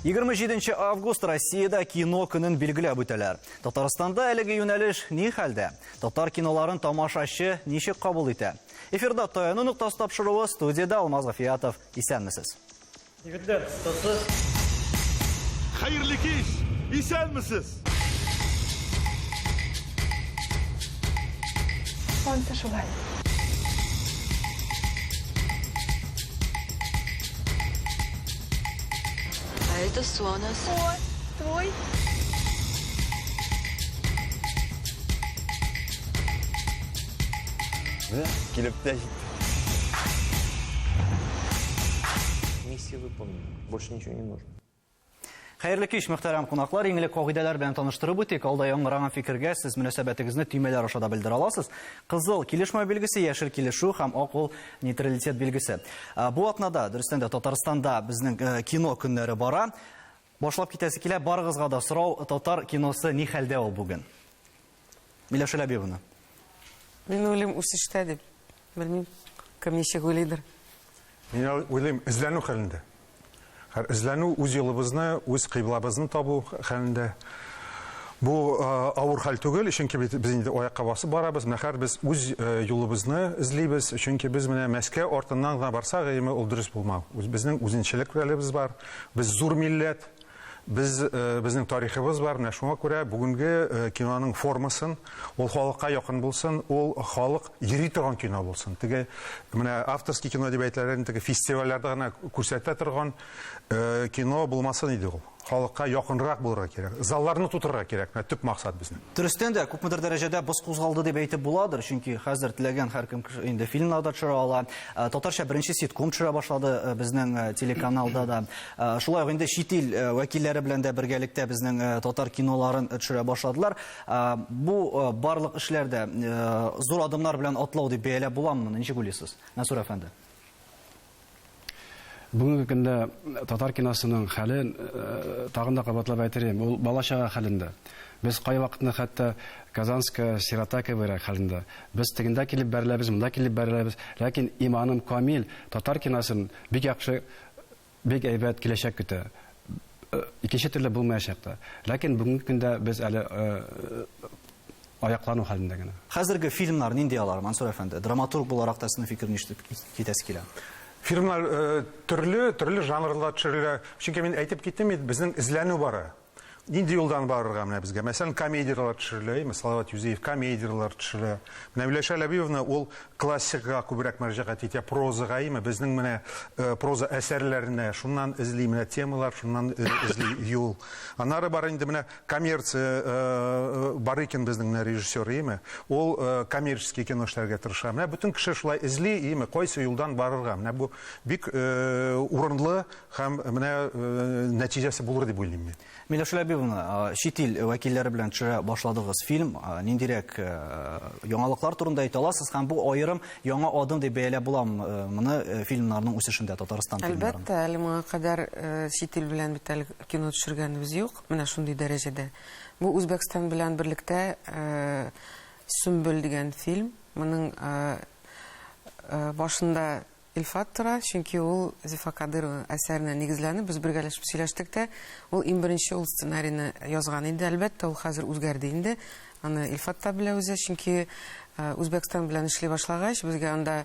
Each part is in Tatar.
27 август Россияда кино күнін белгіләп үтәләр. Татарстанда әлеге юнәлеш ни хәлдә? Татар киноларын тамашачы ничек кабул итә? Эфирда таяну нуктасы тапшыруы студияда Алмаз Гафиятов. Исәнмесез? Егетләр, тотыз. Hayırlı kış, исәнмесез? Солнце шулай. А это Сонас. О, твой. Да, килеп тә җитте. Миссия выполнена. Больше ничего не нужно. Хәерле кич, мөхтәрәм кунаклар, еңелек кагыйдәләр белән таныштырып үтик. Алда яңгыраган фикергә сез мөнәсәбәтегезне төймәләр аша да белдерә аласыз. Кызыл килешмә белгесе, яшел килешү һәм ак ул нейтралитет белгесе. Бу атнада, дөрестән дә Татарстанда безнең кино көннәре бара. Башлап китәсе килә, барыгызга да сорау, татар киносы ни хәлдә ул бүген? Миләүшә Ләбиевна. Мен уйлыйм, үсештә дип. Белмим, кем ничек уйлыйдыр. Мен уйлыйм, эзләнү хәлендә. Эзләнү үз юлыбызны, үз кыйблабызны табу хәлендә. Бу авыр хәл түгел, чөнки без инде аякка басып барабыз. Менә без үз юлыбызны эзлибез, чөнки без менә Мәскәү артыннан гына барсак, ул дөрес булмау. Безнең үзенчәлекләребез бар. Без зур милләт. Безнең тарихыбыз бар. Менә шуңа күрә бүгенге киноның формасын, ул халыкка якын булсын, ул халык йөри торган кино булсын. Теге менә авторский кино дип әйтәләр, теге фестивальләрдә генә күрсәтә торган кино булмасын иде ул. Халыкка якынрак булырга кирәк. Залларны тутырырга кирәк. Төп максат безнең. Дөрестән дә күпмедер дәрәҗәдә боз кузгалды дип әйтеп буладыр, чөнки хәзер теләгән һәркем инде фильмнарда төшерә ала. Татарча беренче ситком төшерә башлады безнең телеканалда да. Шулай ук инде чит ил вәкилләре белән дә бергәлектә безнең татар киноларын төшерә башладылар. Бу барлык эшләрдә зур адымнар белән атлау дип бәяләп буламы? Ничек уйлыйсыз, Насур әфәнде? Бүгенге көндә татар киносының хәлен тагын да кабатлап әйтәм, ул балачага хәлендә. Без кай вакытны хәтта Казанская сирота кебек хәлендә. Без тегендә килеп бәреләбез, монда килеп бәреләбез, ләкин иманым камил, татар киносын бик яхшы, бик әйбәт киләчәк көтә. Икенче төрле булмаячак та. Ләкин бүгенге көндә без әле аяклану хәлендә генә. Хәзерге фильмнар нинди алар, Мансур әфәнде? Драматург буларак та сезнең фикерне ишетеп китәсе килә. Фильмлар төрле жанрларда төшерелә. Чөнки мин әйтеп киттем, безнең эзләнү бара. Нинди юлдан барырга менә безгә? Мәсәлән, комедиялар төшерелә, Салават Юзеев комедиялар төшерелә. Менә Миләүшә Ләбиевна ул классикага күбрәк мәрҗәгать итә, прозага, безнең менә проза әсәрләренә, шуннан эзли менә темалар, шуннан эзли юл. Аннары бар инде менә коммерция Барыкин безнең режиссер, ул коммерческий кино эшләргә тырыша. Менә бөтен кеше шулай эзли, кайсы юлдан барырга. Менә бу бик урынлы һәм менә нәтиҗәсе булыр дип уйлыйм мин. Миләүшә Ләбиевна, чит ил вәкилләре белән төшерә башладыгыз фильм. Ниндирәк яңалыклар турында әйтә аласыз һәм бу аерым яңа адым дип бәяләп буламы моны фильмнарның үсешендә Татарстан фильмнарын? Әлбәттә, әле моңа кадәр чит ил белән бит әле кино төшергәнбез юк, менә шундый дәрәҗәдә. Бу Үзбәкстан белән берлектә Сөмбел дигән фильм, моның башында Илфат тора, чөнки ул Зифа Кадырова әсәренә нигезләнеп, без бергәләшеп сөйләштек тә, ул иң беренче ул сценарийны язган инде, әлбәттә, ул хәзер үзгәрде инде. Аны Илфат та белә үзе, чөнки Үзбәкстан белән эшли башлагач, безгә анда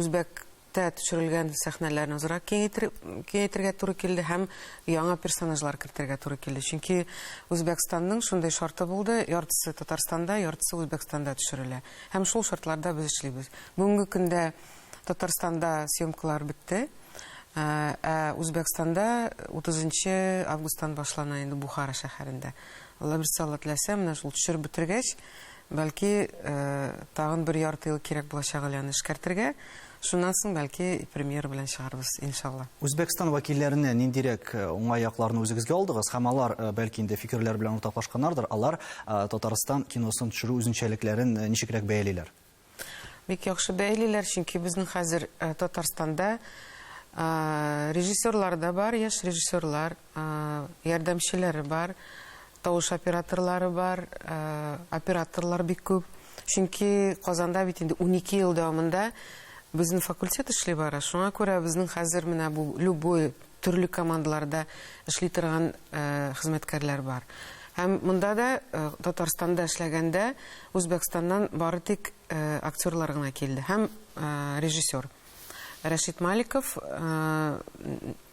үзбәктә төшерелгән сәхнәләрне азрак киңәйтергә туры килде һәм яңа персонажлар кертергә туры килде. Чөнки Үзбәкстанның шундый шарты булды, яртысы Татарстанда, яртысы Үзбәкстанда төшерелә. Һәм шул шартларда без эшлибез. Бүгенге көндә Татарстанда съемкалар бетте, Үзбәкстанда 30 августтан башлана инде Бухара шәһәрендә. Алла берсе Алла теләсә, менә шул төшереп бетергәч, бәлки тагын бер ярты ел кирәк булачак әле эшкәртергә. Шуннан соң бәлки премьер белән чыгарбыз, иншалла. Үзбәкстан вәкилләренә ниндирәк уңай якларны үзегезгә алдыгыз һәм алар бәлки инде фикерләр белән уртаклашканнардыр. Алар Татарстан киносын төшерү үзенчәлекләрен ничекрак бәялиләр? Бик яхшы бәялиләр, чөнки безнең хәзер Татарстанда режиссерлар да бар, яшь режиссерлар, ярдәмчеләре бар, тавыш операторлары бар, операторлар бик күп. Чөнки Казанда бит инде 12 ел дәвамында безнең факультет эшли бара. Шуңа күрә безнең хәзер менә бу любой төрле командаларда эшли торган хезмәткәрләр бар. Һәм монда да Татарстанда эшләгәндә Үзбәкстаннан бары тик актерлар гына килде һәм режиссер. Рашид Маликов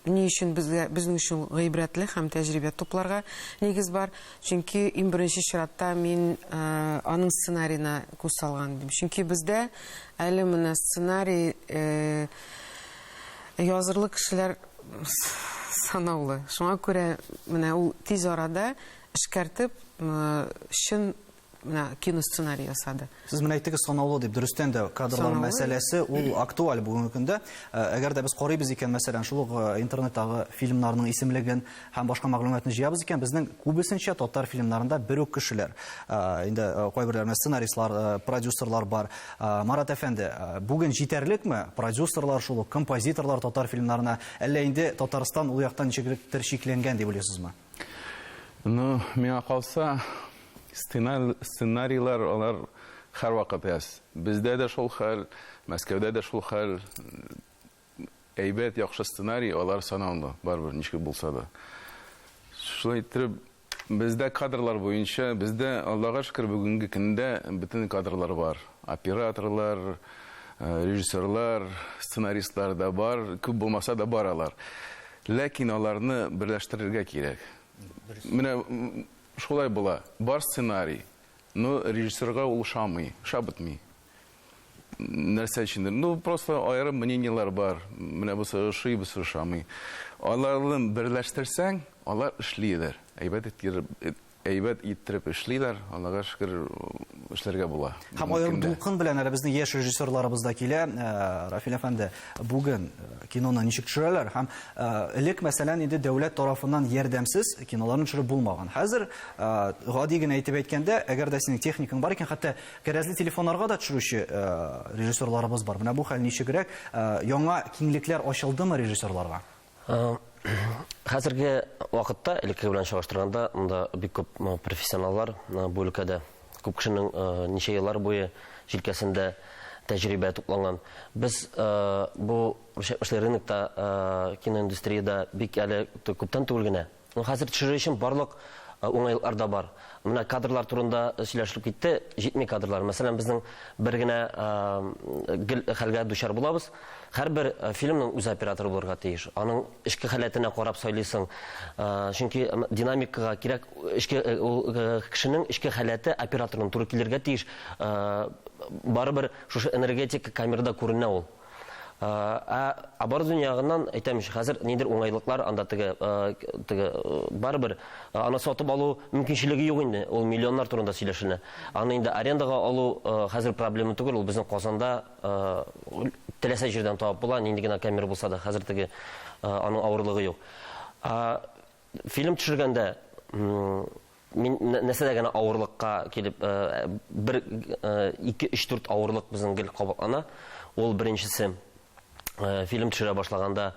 ни өчен безнең өчен гыйбрәтле һәм тәҗрибә тупларга нигез бар. Чөнки иң беренче чиратта мин аның сценарийына күз салган идем. Чөнки бездә әле менә сценарий язырлык кешеләр санаулы. Шуңа күрә менә ул тиз арада эшкәртеп чын кино сценарий ясады. Сез менә әйттегез санаулы дип, дөрестән дә кадрлар мәсьәләсе ул актуаль бүгенге көндә. Әгәр дә без карыйбыз икән, мәсәлән, шул интернеттагы фильмнарның исемлеген һәм башка мәгълүматны җыябыз икән, безнең күбесенчә татар фильмнарында бер үк кешеләр. Инде кайберләр сценаристлар, продюсерлар бар. Марат әфәнде, бүген җитәрлекме продюсерлар, шул композиторлар татар фильмнарына, әллә инде Татарстан ул яктан ничектер шикләнгән дип уйлыйсызмы? Ну, миңа калса, сценарийлар алар һәр вакыт яз. Бездә дә шул хәл, Мәскәүдә дә шул хәл. Әйбәт, яхшы сценарий алар санаулы, барбер ничек булса да. Шулай итеп, бездә кадрлар буенча, бездә Аллага шөкер бүгенге көндә бөтен кадрлар бар. Операторлар, режиссерлар, сценаристлар да бар, күп булмаса да баралар. Ләкин аларны берләштерергә кирәк. Менә шулай була. Бар сценарий, но режиссерга ул шабытмый. Нәрсә өчендер? Ну, просто аерым мнениелар бар. Менә бусы шуй, бусы шамый. Аларны берләштерсәң, алар эшлиләр. Әйбәт иттереп эшлиләр, Аллага шөкер эшләргә була. Һәм аерым дулкын белән әле безнең яшь режиссерларыбыз да килә. Рафил әфәнде, бүген киноны ничек төшерәләр? Һәм элек мәсәлән инде дәүләт тарафыннан ярдәмсез киноларны төшереп булмаган. Хәзер гади генә әйтеп әйткәндә, әгәр дә синең техникаң бар икән, хәтта кәрәзле телефоннарга да төшерүче режиссерларыбыз бар. Менә бу хәл ничегрәк? Яңа киңлекләр ачылдымы режиссерларга? Хәзерге вакытта, элекке белән чагыштырганда, монда бик күп профессионаллар бу өлкәдә, күп кешенең ничә еллар буе җилкәсендә тәҗрибә тупланган. Без бу рынокта, киноиндустрияда бик әле күптән түгел генә. Хәзер төшерү өчен барлык уңайлар да бар. Менә кадрлар турында сөйләшеп китте, җитми кадрлар. Мәсәлән, безнең бер генә хәлгә дучар булабыз. Һәрбер фильмның үз операторы булырга тиеш. Аның эшке халәтенә карап сайлыйсың. Чөнки динамикага кирәк, кешенең эшке халәте операторның туры килергә тиеш. Барыбер шушы энергетика камерада күренә ул. Оборудование ягыннан әйтәм, хәзер нидер уңайлыклар анда теге барыбер аны сатып алу мөмкинчелеге юк инде. Ул миллионнар турында сөйләшенә. Аны инде арендага алу хәзер проблема түгел. Ул безнең Казанда теләсә җирдән табып була, нинди генә камера булса да, хәзер теге аның авырлыгы юк. Фильм төшергәндә мин нәрсәдә генә авырлыкка килеп, 2-3-4 авырлык безнең гел кабатлана. Ул беренчесе фильм төшерә башлаганда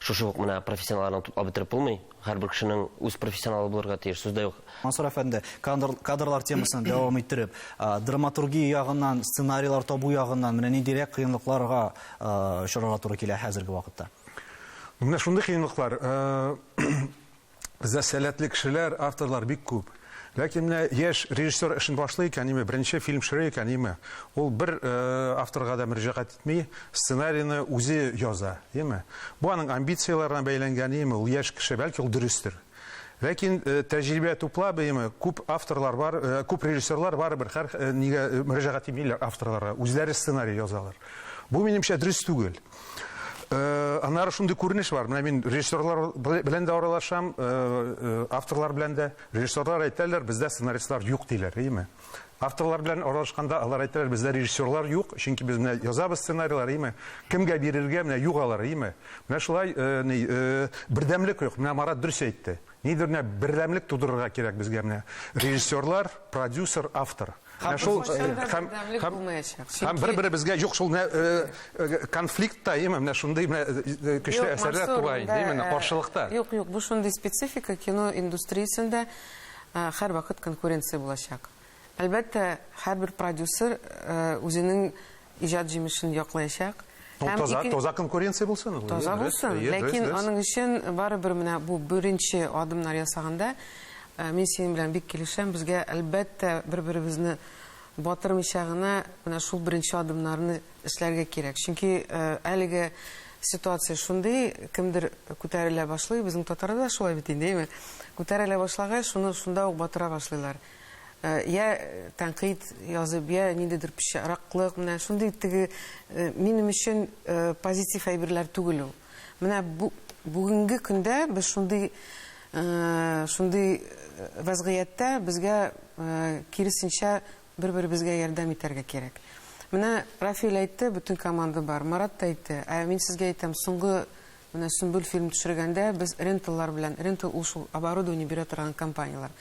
шушы ук менә профессионалларны туплап бетереп булмый. Һәрбер кешенең үз профессионалы булырга тиеш, сүздә юк. Мансур әфәнде, кадрлар темасын дәвам иттереп, драматургия ягыннан, сценарийлар табу ягыннан менә ниндирәк кыенлыкларга очрарга туры килә хәзерге вакытта? Менә шундый кыенлыклар. Бездә сәләтле кешеләр, авторлар бик күп. Ләкин менә яшь режиссер эшен башлый икән, беренче фильм төшерә икән, ул бер авторга да мөрәҗәгать итми, сценарийны үзе яза, Бу аның амбицияларына бәйләнгән, ул яшь кеше, бәлки ул дөрестер. Ләкин тәҗрибә туплап, күп авторлар бар, күп режиссерлар барыбер нигә мөрәҗәгать итмиләр авторларга, үзләре сценарий язалар. Бу минемчә дөрес түгел. Аннары шундый күренеш бар. Менә мин режиссерлар белән дә аралашам, авторлар белән дә. Режиссерлар әйтәләр, бездә сценаристлар юк диләр, Авторлар белән аралашканда алар әйтәләр, бездә режиссерлар юк, чөнки без менә язабыз сценарийлар, Кемгә бирергә, менә юк алар, Менә шулай бердәмлек юк. Менә Марат дөрес әйтте. Нидер менә бердәмлек тудырырга кирәк безгә менә. Режиссерлар, продюсер, автор. Һәм бер-бер безгә юк шул конфликтта, менә шундый көчле әсәрләр тула инде, каршылыкта. Юк, бу шундый специфика кино индустриясендә һәр вакыт конкуренция булачак. Әлбәттә, һәрбер продюсер үзенең иҗат җимешен яклаячак. Таза конкуренция булсын ул. Таза булсын. Ләкин аның өчен барыбер менә бу беренче адымнар ясаганда мин синең белән бик килешәм. Безгә әлбәттә бер-беребезне батырмыйча гына менә шул беренче адымнарны эшләргә кирәк. Чөнки әлеге ситуация шундый, кемдер күтәрелә башлый, безнең татарда да шулай бит инде, күтәрелә башлагач, шунда ук батыра башлыйлар. Я тәнкыйть язып, я ниндидер пычраклык, менә шундый теге минем өчен позитив әйберләр түгел ул. Менә бүгенге көндә без шундый вазгыятьтә безгә киресенчә бер-беребезгә ярдәм итәргә кирәк. Менә Рафил әйтте, бөтен команда бар. Марат та әйтте. Мин сезгә әйтәм, соңгы менә Сөмбүл фильм төшергәндә без ренталлар белән, рентал ул шул оборудование бирә торган компаниялар.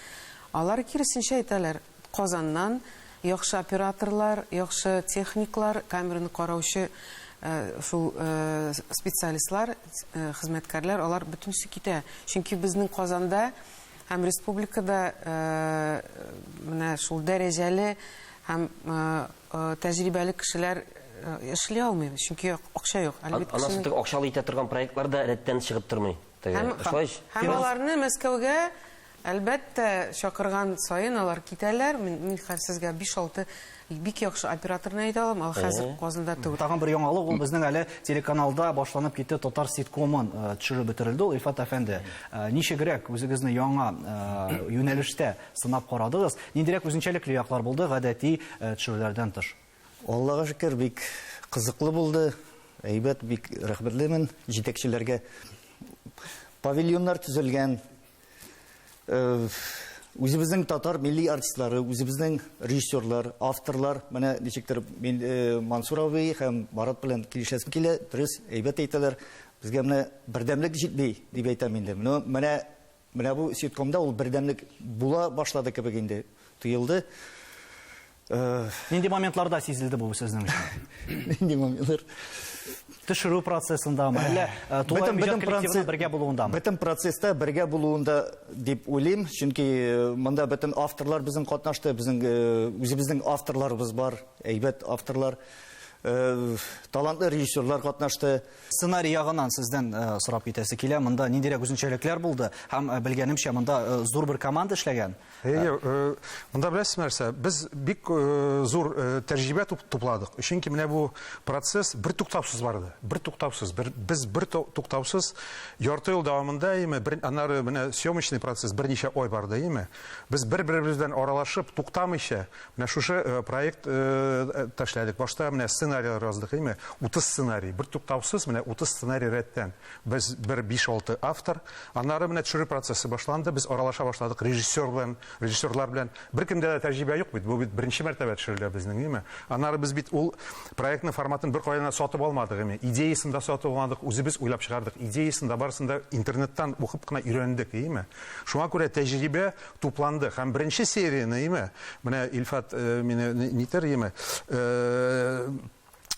Алар киресенчә әйтәләр, Казаннан яхшы операторлар, яхшы техниклар, камераны караучы шул специалистлар, хезмәткәрләр, алар бөтенсе китә. Чөнки безнең Казанда һәм республикада менә шул дәрәҗәле һәм тәҗрибәле кешеләр эшли алмый, чөнки акча юк. Анасы акчалы итә торган проектлар да рәттән чыгып тормый. Һәм аларны Мәскәүгә әлбәттә чакырган сайын алар китәләр. Мин сезгә 5-6 бик яхшы операторны әйтә алам, ал хәзер Казанда түгел. Тагын бер яңалык, ул безнең әле телеканалда башланып китте Татар ситкомын төшереп бетерелде. Ул Илфат әфәнде, ничегрәк үзегезне яңа юнәлештә сынап карадыгыз? Ниндирәк үзенчәлекле яклар булды гадәти төшерүләрдән тыш? Аллага шөкер, бик кызыклы булды. Әйбәт, бик рәхмәтлемен җитәкчеләргә. Павильоннар төзелгән. Үзебезнең татар милли артистлары, үзебезнең режиссерлар, авторлар, менә ничектер мин Мансур абый һәм Марат белән килешәсем килә, дөрес, әйбәт әйтәләр. Безгә менә бердәмлек җитми дип әйтәм инде. Менә бу ситкомда ул бердәмлек була башлады кебек инде, тоелды. Нинди моментларда сизелде бу сезнең өчен? Нинди моментлар? Төшерү процессында, әллә тулай иҗат коллективының бергә булуында? Бөтен процесста бергә булуында дип уйлыйм, чөнки монда бөтен авторлар безнең катнашты, безнең үзебезнең авторларыбыз бар, әйбәт авторлар, талантлы режиссерлар катнашты. Сценарий ягыннан сездән сорап китәсе килә, монда ниндирәк үзенчәлекләр булды һәм белгәнемчә монда зур бер команда эшләгән. Монда беләсез нәрсә, без бик зур тәҗрибә тупладык. Чөнки менә бу процесс бер туктаусыз барды. Бер туктаусыз, без бер туктаусыз ярты ел дәвамында, аннары менә съемочный процесс берничә ай барды, Без бер-беребездән аралашып, туктамыйча, менә шушы проект ташладык. Башта менә сценарийлар яздык, 30 сценарий, бер туктаусыз, менә 30 сценарий рәттән. Без бер 5-6 автор, аннары менә төшерү процессы башланды, без аралаша башладык режиссерлар белән. Беркемдә дә тәҗрибә юк бит, бу бит беренче мәртәбә төшерелә безнең, Аннары без бит ул проектның форматын бер кайдан сатып алмадык, Идеясын да сатып алмадык, үзебез уйлап чыгардык. Идеясын да барысын да интернеттан укып кына өйрәндек, Шуңа күрә тәҗрибә тупланды һәм беренче серияны, менә Илфат мине нитер,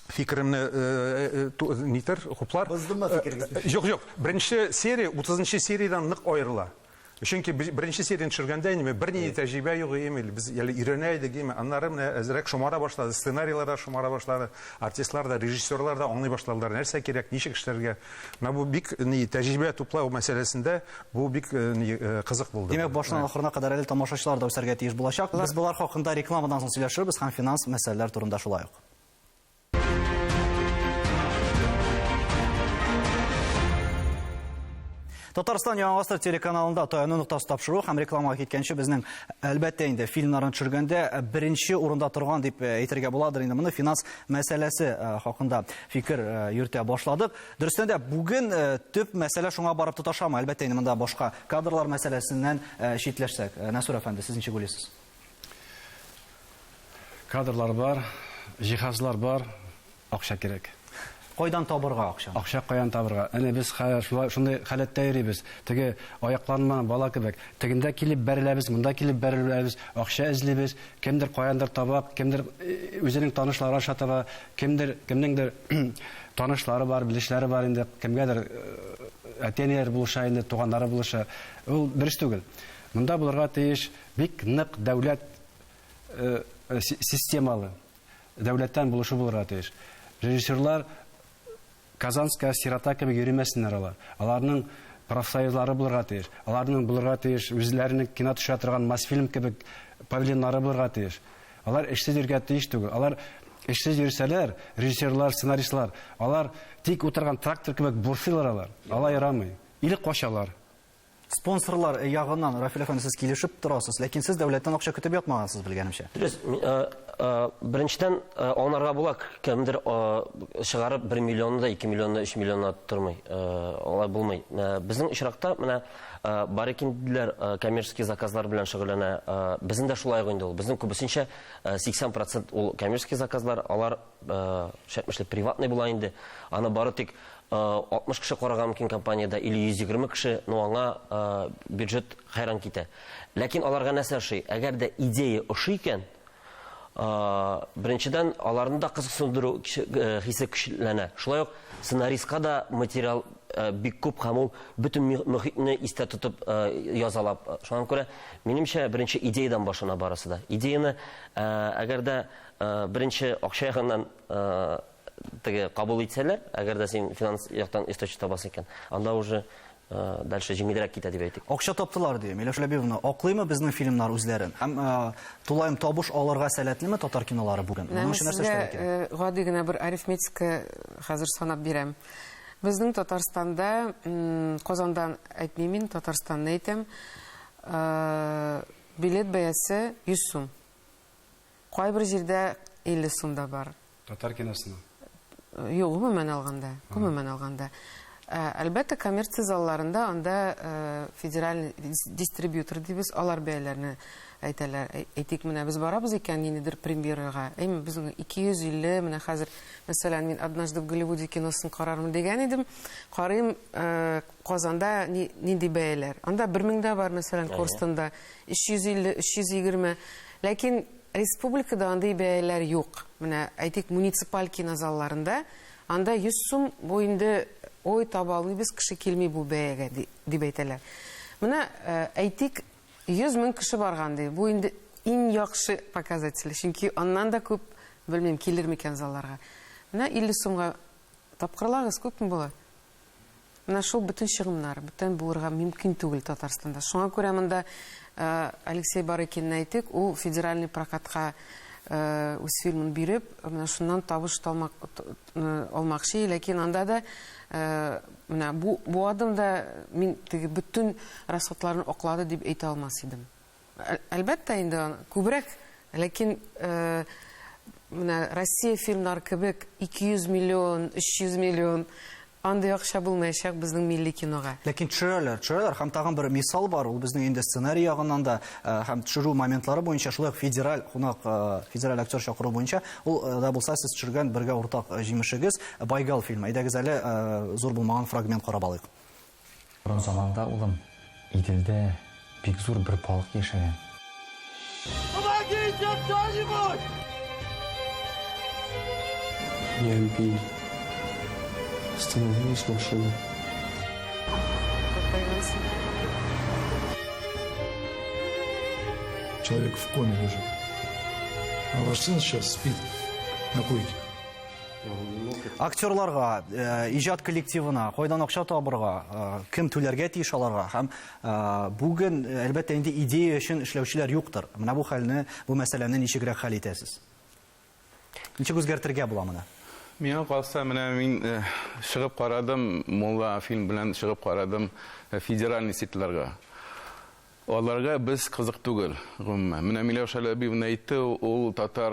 фикеремне нитер, хуплар. Юк, беренче серия 30-нчы сериядан нык аерыла. Чөнки беренче серияны төшергәндә бернинди тәҗрибә юк, без яли өйрәнә идек, Аннары менә әзрәк шомара башлады, сценарийлар да шомара башлады, артистлар да, режиссерлар да аңлый башладылар, нәрсә кирәк, ничек эшләргә. Менә бу бик тәҗрибә туплау мәсьәләсендә бу бик кызык булды. Димәк, башынан ахырына кадәр әле тамашачылар да үсәргә тиеш булачак. Без булар хакында рекламадан соң сөйләшербез һәм финанс мәсьәләләр турында шулай ук. Татарстан Яңавастыр телеканалында таяну нуктасы тапшыру һәм рекламага киткәнче безнең әлбәттә инде фильмнарын төшергәндә беренче урында торган дип әйтергә буладыр инде. Моны финанс мәсьәләсе хакында фикер йөртә башладык. Дөрестән дә бүген төп мәсьәлә шуңа барып тоташамы? Әлбәттә инде монда башка кадрлар мәсьәләсеннән читләшсәк. Насур әфәнде, сез ничек уйлыйсыз? Кадрлар бар, җиһазлар бар, акча кирәк. Кайдан табырга акча? Акча каян табырга? Әнә без шундый халәттә йөрибез. Теге аякланма бала кебек. Тегендә килеп бәреләбез, монда килеп бәреләбез, акча эзлибез. Кемдер каяндыр табак, кемдер үзенең танышлары аша таба, кемнеңдер танышлары бар, билешләре бар инде, кемгәдер әтәнәләр булыша инде, туганнары булыша. Ул дөрес түгел. Монда булырга тиеш бик нык дәүләт системалы. Дәүләттән булышу булырга тиеш. Режиссерлар Казанская сирота кебек йөрмәсеннәр алар. Аларның профсоюзлары булырга тиеш. Аларның булырга тиеш үзләренең кино төшә торган Мосфильм кебек павильоннары булырга тиеш. Алар эшсез йөргә тиеш түгел. Алар эшсез йөрсәләр, режиссерлар, сценаристлар, алар тик утырган трактор кебек бурфилар алар. Алай ярамый. Или качалар. Спонсорлар ягыннан, Рафил әфәнде, сез килешеп торасыз, ләкин сез дәүләттән акча көтеп ятмагансыз, белгәнемчә. Беренчедән, аларга була кемдер чыгарып 1 миллионны да 2 миллионны, 3 миллионны тормый. Алай булмый. Безнең очракта менә бар икән коммерческий заказлар белән шөгыльләнә. Безнең дә шулай инде ул. Безнең күбесенчә 80% ул коммерческий заказлар, алар шәтмешле приватный була инде. Аны бары тик 60 кеше караган мөмкин компаниядә или 120 кеше, но аңа бюджет хайран китә. Ләкин аларга нәрсә ошый? Әгәр дә идея ошый икән, беренчедән аларны да кызыксындыру хисе көчләнә. Шулай ук сценаристка да материал бик күп һәм ул бөтен мөхитне истә тотып язалап. Шуңа күрә минемчә беренче идеядан башына барысы да. Идеяны әгәр дә беренче акча ягыннан кабул итсәләр, әгәр дә син финанс яктан источник табасың икән, анда уже дальше җиңелрәк китә дип әйтик. Акча таптылар ди. Миләүшә Ләбиевна, аклыймы безнең фильмнар үзләрен? Һәм тулаем табыш алырга сәләтлеме татар кинолары бүген? Моның өчен нәрсә эшләргә кирәк? Гади генә бер арифметика хәзер санап бирәм. Безнең Татарстанда, Казандан әйтмим, Татарстанны әйтәм, билет бәясе 100 сум. Кайбер җирдә 50 сум да бар. Татар киносына. Юк, гомумән алганда. Әлбәттә, коммерция залларында анда федераль дистрибьютор дибез, алар бәяләрне әйтәләр. Әйтик, менә без барабыз икән ниндидер премьерага. Әйме, безнең 250, менә хәзер, мәсәлән, мин однажды в Голливуде киносын карармын дигән идем. Карыйм, Казанда нинди бәяләр. Анда 1000 дә бар, мәсәлән, Корстонда 350, 320. Ләкин республикада андай бәяләр юк. Менә әйтик, муниципаль кинозалларында анда 100 сум бу инде ой табалмый, без кеше килми бу бәягә дип әйтәләр. Менә әйтик, 100 мең кеше барган ди. Бу инде иң яхшы показатель. Чөнки аннан да күп, белмим, килер микән залларга. Менә 50 сумга тапкырлагыз күпме була? Менә шул бөтен чыгымнар, бөтен булырга мөмкин түгел Татарстанда. Шуңа күрә монда Алексей Барыкин әйтик, ул федеральный прокатка үз фильмын биреп, менә шуннан табыш алмакчы, ләкин анда да менә бу адымда мин теге бөтен расходларын аклады дип әйтә алмас идем. Әлбәттә инде күбрәк, ләкин менә Россия фильмнары кебек 200 миллион, 300 миллион андай акча булмаячак безнең милли кинога. Ләкин төшерәләр, һәм тагын бер мисал бар, ул безнең инде сценарий ягыннан да һәм төшерү моментлары буенча шулай федераль федераль актер чакыру буенча, ул да булса сез төшергән бергә уртак җимешегез Байгал фильмы. Әйдәгез әле зур булмаган фрагмент карап алыйк. Борын заманда улым Иделдә бик зур бер балык яшәгән. Помогите кто-нибудь! Ямби. Остановилась машина. Человек в коме лежит. А ваш сын сейчас спит на койке. Актерларга, иҗат коллективына кайдан акча табырга, кем түләргә тиеш аларга һәм бүген әлбәттә инде идея өчен эшләүчеләр юктыр. Менә бу хәлне, бу мәсьәләне ничегрәк хәл итәсез? Ничек үзгәртергә була моны? Миңа калса, менә мин чыгып карадым, Молла фильм белән чыгып карадым федеральный ситларга. Аларга без кызык түгел, гомумән. Менә Миләүшә Ләбиевна әйтте, ул татар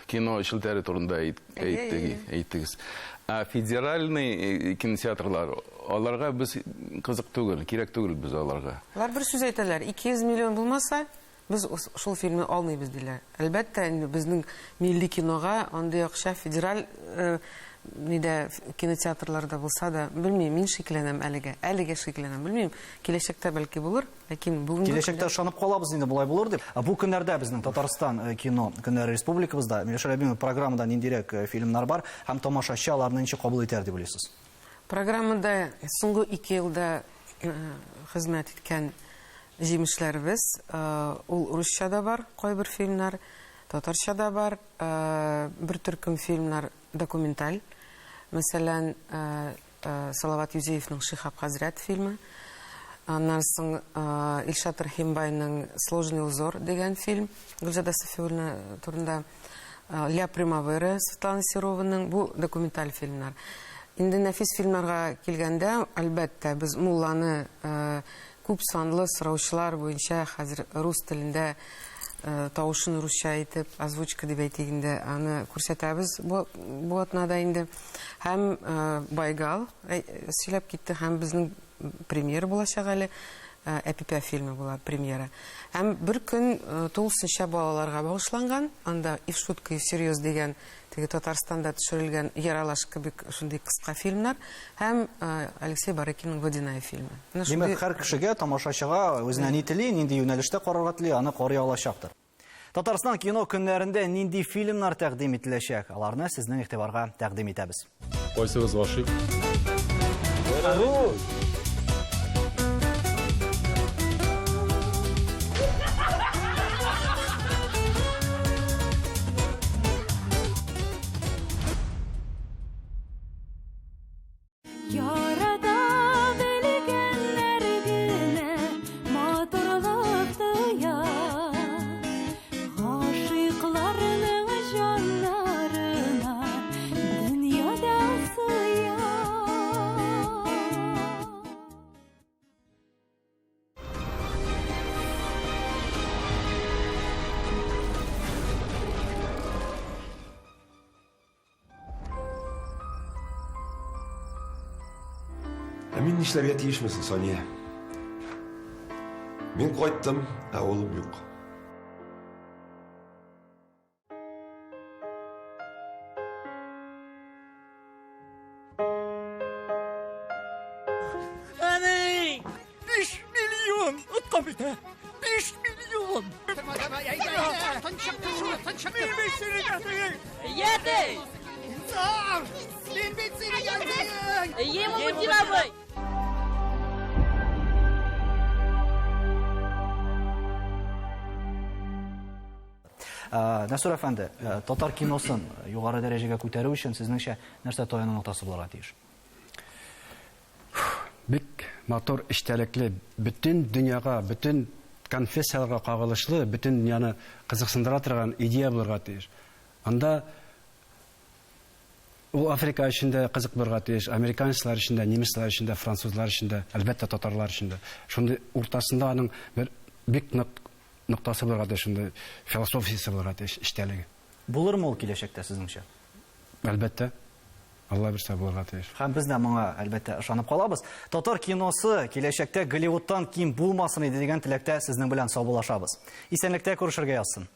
кино эшләре турында әйттегез. А федеральный кинотеатрлар, аларга без кызык түгел, кирәк түгел без аларга. Алар бер сүз әйтәләр, 200 миллион булмаса, без шул фильмны алмыйбыз диләр. Әлбәттә, безнең милли кинога андый акча федераль кинотеатрларда булса да, белмим, мин шикләнәм әлегә шикләнәм, белмим, киләчәктә бәлки булыр, ләкин бүгенге киләчәктә ышанып калабыз инде булай булыр дип. Бу көннәрдә безнең Татарстан кино көннәре республикабызда Миләүшә Ләбиевна программада ниндирәк фильмнар бар һәм тамашачы аларны ничек кабул итәр дип уйлыйсыз? Программада соңгы 2 елда хезмәт иткән җимешләребез, ул русча да бар, кайбер фильмнар, татарча да бар, бер төркем фильмнар документаль, Мәсәлән, Салават Юзеевның «Шихаб хәзрәт» фильмы. Аннан соң Илшат Рахимбайның «Сложный узор» дигән фильм. Гөлҗәдә Сафиуллина турында. «Ля Примавера» Светлана Серованың, бу документаль фильмнар. Инде нәфис фильмнарга килгәндә, әлбәттә, без Мулланы күп санлы сораучылар буенча хәзер рус телендә тавышын русча итеп, озвучка дип әйтгәндә, аны күрсәтәбез бу атнада инде. Һәм Байгал сөйләп китте, һәм безнең премьера булачак әле. Эпипе фильмы була премьера. Һәм бер көн тулысынча балаларга багышланган, анда «И в шутку, и всерьез» дигән теге Татарстанда төшерелгән яралаш кебек шундый кыска фильмнар, һәм Алексей Барыкинның «Водяная» фильмы. Димәк, һәр кешегә, тамашачыга үзенә ни тели, нинди юнәлештә карарга тели, аны карый алачактыр. Татарстан кино көннәрендә нинди фильмнар тәкъдим ителәчәк? Аларны сезнең игътибарга тәкъдим итәбез. Кайсыгыз гашыйк? Мин нишләргә тиешмесең, Соня? Мин кайттым, ә улым юк. Әней! 5 миллион! Отқа бите! 5 миллион! Ети! Сам! Сен бит сені ятайын! Ему мутилавай! Нәсүр әфәнде, татар киносын югары дәрәҗәгә күтәрү өчен сезнеңчә нәрсә таяну ноктасы булырга тиеш? Бик матур эчтәлекле, бөтен дөньяга, бөтен конфессияларга кагылышлы, бөтен дөньяны кызыксындыра торган идея булырга тиеш. Анда ул Африка эчендә кызык булырга тиеш, американецлар эчендә, немецлар эчендә, французлар эчендә, әлбәттә татарлар эчендә. Шундый уртасында аның бер бик ноктасы булырга тиеш, шундый философиясе булырга тиеш эчтәлеге. Булырмы ул киләчәктә сезнеңчә? Әлбәттә. Алла бирсә булырга тиеш. Һәм без дә моңа әлбәттә ышанып калабыз. Татар киносы киләчәктә Голливудтан ким булмасын иде дигән теләктә сезнең белән саубуллашабыз. Исәнлектә күрешергә язсын.